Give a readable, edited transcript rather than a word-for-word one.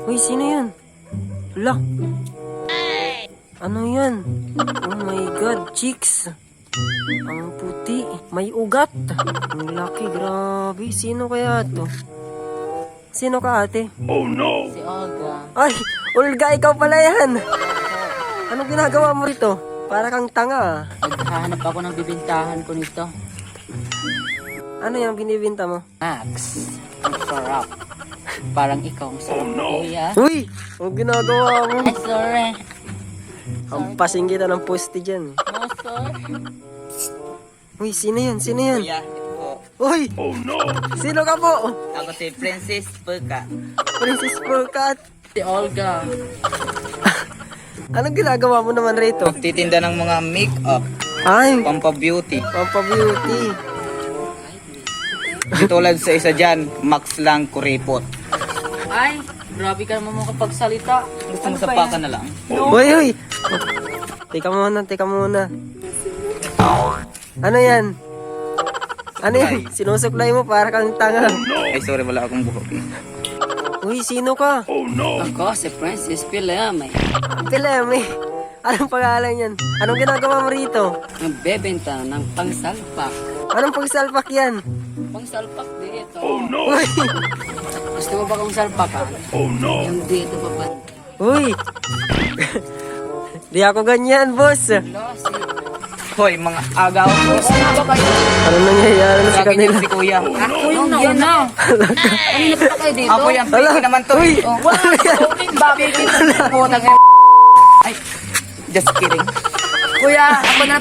Uy, sino yan? Hala. Ano yan? Oh my God, chicks. Ang puti. May ugat. Ang laki, grabe. Sino kaya to? Sino ka, ate? Si Olga. Ay, Olga, ikaw pala yan. Anong ginagawa mo rito? Para kang tanga. Naghahanap ako ng bibintahan ko nito. Ano yung binibinta mo? Max. Ang sarap. Parang ikaw ang sarap, kuya. Uy! Ang ginagawa mo? Ay, sorry. Ang pasing kita ng poste dyan. No, sorry. Uy, sino yan? Sino yan? Kuya, ito po. Uy! Sino ka po? Ako si Princess Pulka. Princess Furcat. Si Olga. Anong ginagawa mo naman rito? Titinda ng mga make-up. Ay, Pampa-beauty. pampabeauty. Tulad sa isa dyan, Max lang kuripot. Ay, grabe ka naman makapagsalita. Gusto mo sapakan na lang? Uy, uy! Teka muna, teka muna. Ano yan? Ano yan? Sinusuklay mo para kang tanga. Ay, sorry, wala akong buhok. Uy, sino ka? Ako, si Princess Pilame. Pileme. Anong pangalan yan? Anong ginagawa mo rito? Nagbebenta ng pangsalpak. Anong pagsalpak yan? Pangsalpak dito. Uy! Gusto mo ba kong salpakan? Yung dito pa ba? Uy! Di ako ganyan, boss. Hoy, mga agaw ko. Ano ba kayo? Ano nangyayari na sa Lagi niyo kanila? si kuya. Ako yung nauna. Kanina pa kayo dito? Ako yung piki naman to. Uy! Oh, bakit? Putang ina. Ay, just kidding. Kuya, ako na